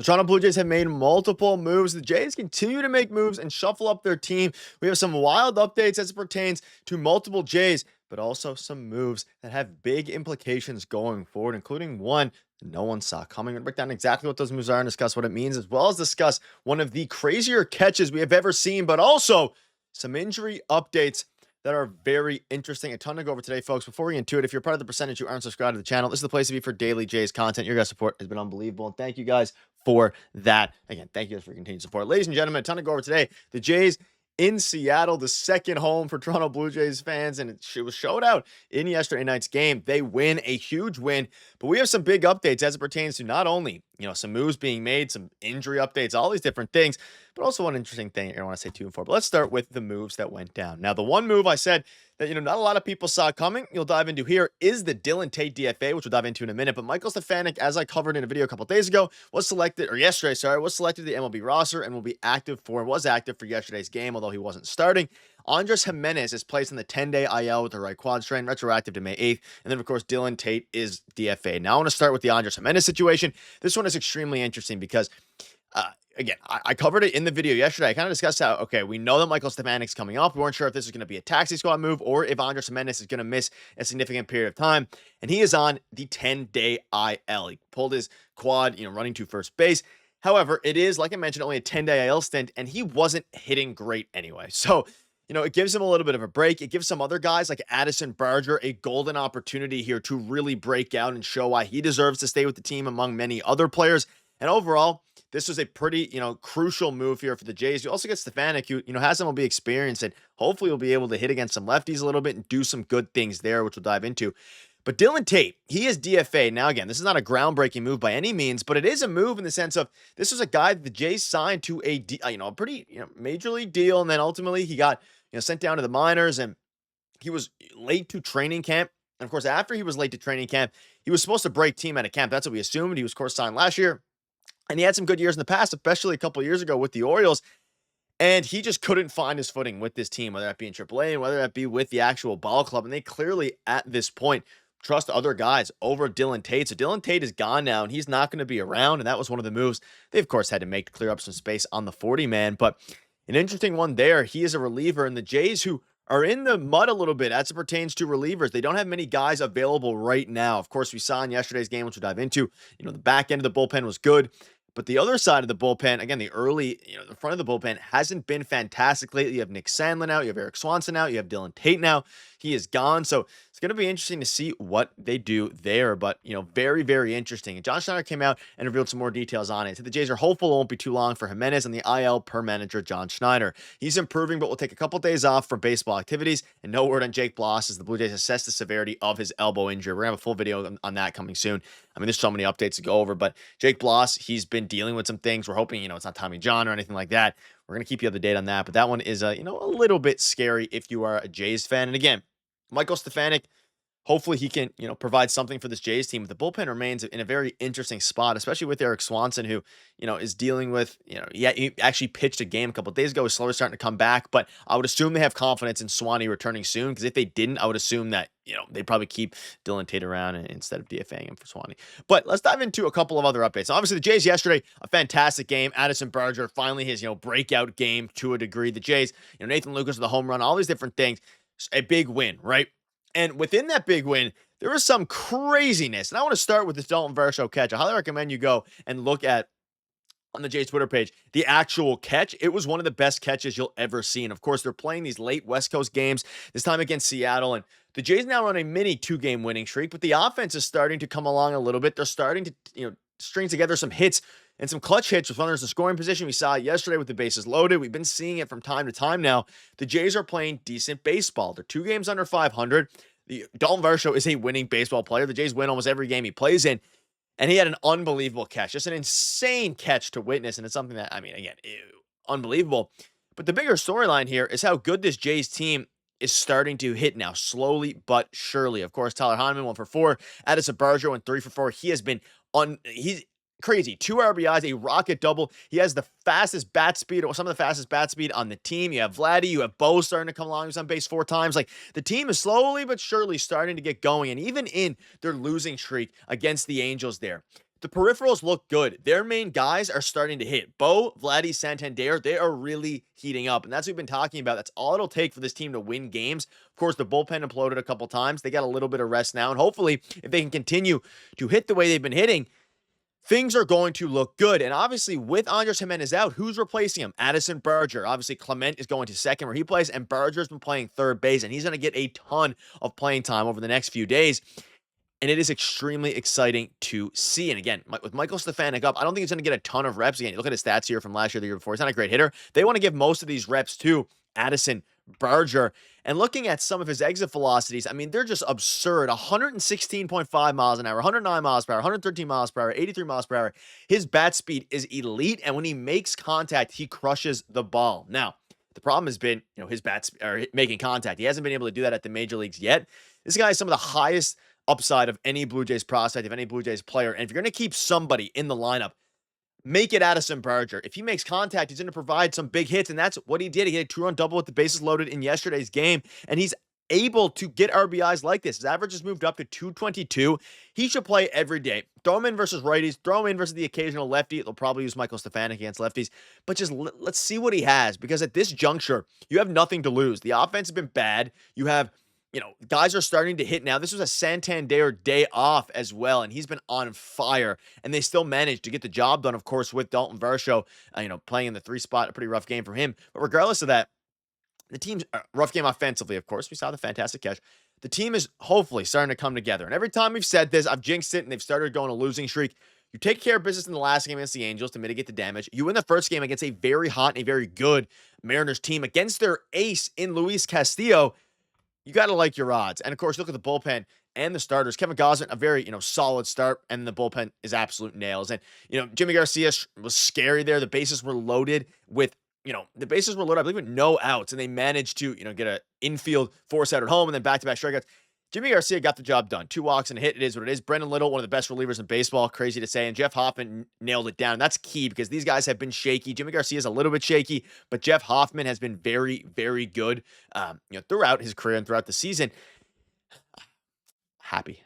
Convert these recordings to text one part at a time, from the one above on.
The Toronto Blue Jays have made multiple moves. The Jays continue to make moves and shuffle up their team. We have some wild updates as it pertains to multiple Jays, but also some moves that have big implications going forward, including one no one saw coming. We're going to break down exactly what those moves are and discuss what it means, as well as discuss one of the crazier catches we have ever seen, but also some injury updates that are very interesting. A ton to go over today, folks. Before we get into it, if you're part of the percentage who aren't subscribed to the channel, this is the place to be for daily Jays content. Your guys' support has been unbelievable, and thank you guys for that. Again, thank you guys for your continued support. Ladies and gentlemen, a ton to go over today. The Jays in Seattle, the second home for Toronto Blue Jays fans, and it was showed out in yesterday night's game. They win, a huge win, but we have some big updates as it pertains to not only, some moves being made, some injury updates, all these different things, but also one interesting thing I want to say 2 and 4. But let's start with the moves that went down. Now, the one move I said that, not a lot of people saw coming, you'll dive into here, is the Tate DFA, which we'll dive into in a minute. But Michael Stefanik, as I covered in a video a couple days ago, was selected to the MLB roster and was active for yesterday's game, although he wasn't starting. Andres Jimenez is placed in the 10-day IL with the right quad strain, retroactive to May 8th. And then, of course, Tate is DFA. Now, I want to start with the Andres Jimenez situation. This one is extremely interesting because, again, I covered it in the video yesterday. I kind of discussed how, okay, we know that Michael Stefanik's coming off. We weren't sure if this is going to be a taxi squad move or if Andres Jimenez is going to miss a significant period of time. And he is on the 10-day IL. He pulled his quad, running to first base. However, it is, like I mentioned, only a 10-day IL stint, and he wasn't hitting great anyway. So, it gives him a little bit of a break. It gives some other guys like Addison Barger a golden opportunity here to really break out and show why he deserves to stay with the team among many other players. And overall, this was a pretty, crucial move here for the Jays. You also get Stefanik, who, has some MLB experience, and hopefully will be able to hit against some lefties a little bit and do some good things there, which we'll dive into. But Tate, he is DFA. Now, again, this is not a groundbreaking move by any means, but it is a move in the sense of this was a guy that the Jays signed to a pretty, major league deal. And then ultimately he got, sent down to the minors, and he was late to training camp. And of course, after he was late to training camp, he was supposed to break team out of camp. That's what we assumed. He was, of course, signed last year. And he had some good years in the past, especially a couple of years ago with the Orioles. And he just couldn't find his footing with this team, whether that be in AAA and whether that be with the actual ball club. And they clearly, at this point, trust other guys over Tate. So Tate is gone now, and he's not going to be around. And that was one of the moves they, of course, had to make to clear up some space on the 40-man. But an interesting one there. He is a reliever, and the Jays, who are in the mud a little bit as it pertains to relievers, they don't have many guys available right now. Of course, we saw in yesterday's game, which we'll dive into, the back end of the bullpen was good. But the other side of the bullpen, again, the front of the bullpen hasn't been fantastic lately. You have Nick Sandlin out, you have Eric Swanson out, you have Tate now. He is gone. So it's going to be interesting to see what they do there. But, very, very interesting. And John Schneider came out and revealed some more details on it. So the Jays are hopeful it won't be too long for Jimenez and the IL per manager, John Schneider. He's improving, but will take a couple days off from baseball activities. And no word on Jake Bloss as the Blue Jays assess the severity of his elbow injury. We're going to have a full video on that coming soon. I mean, there's so many updates to go over, but Jake Bloss, he's been dealing with some things. We're hoping, it's not Tommy John or anything like that. We're going to keep you up to date on that, but that one is, a little bit scary if you are a Jays fan. And again, Michael Stefanik, hopefully he can, provide something for this Jays team. But the bullpen remains in a very interesting spot, especially with Eric Swanson, who, is dealing with, he actually pitched a game a couple of days ago. He's slowly starting to come back, but I would assume they have confidence in Swanee returning soon, because if they didn't, I would assume that, they'd probably keep Tate around instead of DFAing him for Swanee. But let's dive into a couple of other updates. So obviously, the Jays yesterday, a fantastic game. Addison Barger, finally his, breakout game to a degree. The Jays, Nathan Lucas with the home run, all these different things. A big win, right? And within that big win, there was some craziness. And I want to start with this Dalton Varsho catch. I highly recommend you go and look at, on the Jays Twitter page, the actual catch. It was one of the best catches you'll ever see. And of course, they're playing these late West Coast games, this time against Seattle. And the Jays now run a mini 2-game winning streak, but the offense is starting to come along a little bit. They're starting to, string together some hits and some clutch hits with runners in scoring position. We saw it yesterday with the bases loaded. We've been seeing it from time to time now. The Jays are playing decent baseball. They're 2 games under 500. The Dalton Varsho is a winning baseball player. The Jays win almost every game he plays in. And he had an unbelievable catch, just an insane catch to witness. And it's something that, again, unbelievable. But the bigger storyline here is how good this Jays team is starting to hit now, slowly but surely. Of course, Tyler Heineman 1 for 4. Addison Barger went 3 for 4. He has been he's crazy. 2 RBIs, a rocket double. He has the fastest bat speed, or some of the fastest bat speed on the team. You have Vladdy, you have Bo starting to come along. He was on base 4 times. Like, the team is slowly but surely starting to get going. And even in their losing streak against the Angels there, the peripherals look good. Their main guys are starting to hit. Bo, Vladdy, Santander, they are really heating up. And that's what we've been talking about. That's all it'll take for this team to win games. Of course, the bullpen imploded a couple times. They got a little bit of rest now. And hopefully, if they can continue to hit the way they've been hitting, things are going to look good. And obviously, with Andres Gimenez out, who's replacing him? Addison Barger. Obviously, Clement is going to second where he plays, and Barger's been playing third base, and he's going to get a ton of playing time over the next few days. And it is extremely exciting to see. And again, with Michael Stefanik up, I don't think he's going to get a ton of reps. Again, you look at his stats here from last year, the year before. He's not a great hitter. They want to give most of these reps to Addison Barger. And looking at some of his exit velocities, I mean, they're just absurd. 116.5 miles an hour, 109 miles per hour, 113 miles per hour, 83 miles per hour. His bat speed is elite. And when he makes contact, he crushes the ball. Now, the problem has been, his bats are making contact. He hasn't been able to do that at the major leagues yet. This guy has some of the highest upside of any Blue Jays prospect, of any Blue Jays player. And if you're going to keep somebody in the lineup, make it Addison Barger. If he makes contact, he's going to provide some big hits, and that's what he did. He hit a 2-run double with the bases loaded in yesterday's game, and he's able to get RBIs like this. His average has moved up to 222. He should play every day. Throw him in versus righties. Throw him in versus the occasional lefty. They'll probably use Michael Stefanik against lefties, but just let's see what he has, because at this juncture, you have nothing to lose. The offense has been bad. You have guys are starting to hit now. This was a Santander day off as well, and he's been on fire, and they still managed to get the job done, of course, with Dalton Varsho, playing in the 3 spot, a pretty rough game for him. But regardless of that, the team's rough game offensively, of course. We saw the fantastic catch. The team is hopefully starting to come together, and every time we've said this, I've jinxed it, and they've started going a losing streak. You take care of business in the last game against the Angels to mitigate the damage. You win the first game against a very hot and a very good Mariners team against their ace in Luis Castillo. You got to like your odds. And, of course, look at the bullpen and the starters. Kevin Gosse, a very, solid start, and the bullpen is absolute nails. And, Jimmy Garcia was scary there. The bases were loaded with, I believe, with no outs, and they managed to, get an infield force out at home and then back-to-back strikeouts. Jimmy Garcia got the job done. 2 walks and a hit. It is what it is. Brendan Little, one of the best relievers in baseball. Crazy to say. And Jeff Hoffman nailed it down. And that's key because these guys have been shaky. Jimmy Garcia is a little bit shaky, but Jeff Hoffman has been very, very good, throughout his career and throughout the season. Happy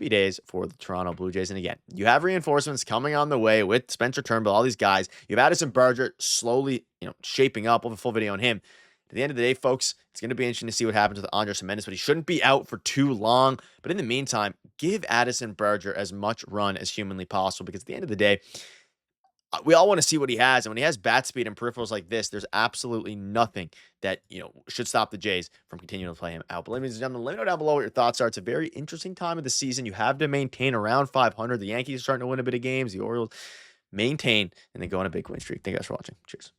days for the Toronto Blue Jays. And again, you have reinforcements coming on the way with Spencer Turnbull, all these guys. You have Addison Barger slowly, shaping up. We'll have a full video on him. At the end of the day, folks, it's going to be interesting to see what happens with Andres Gimenez, but he shouldn't be out for too long. But in the meantime, give Addison Barger as much run as humanly possible, because at the end of the day, we all want to see what he has. And when he has bat speed and peripherals like this, there's absolutely nothing that, should stop the Jays from continuing to play him out. But ladies and gentlemen, let me know down below what your thoughts are. It's a very interesting time of the season. You have to maintain around 500. The Yankees are starting to win a bit of games. The Orioles maintain and then go on a big win streak. Thank you guys for watching. Cheers.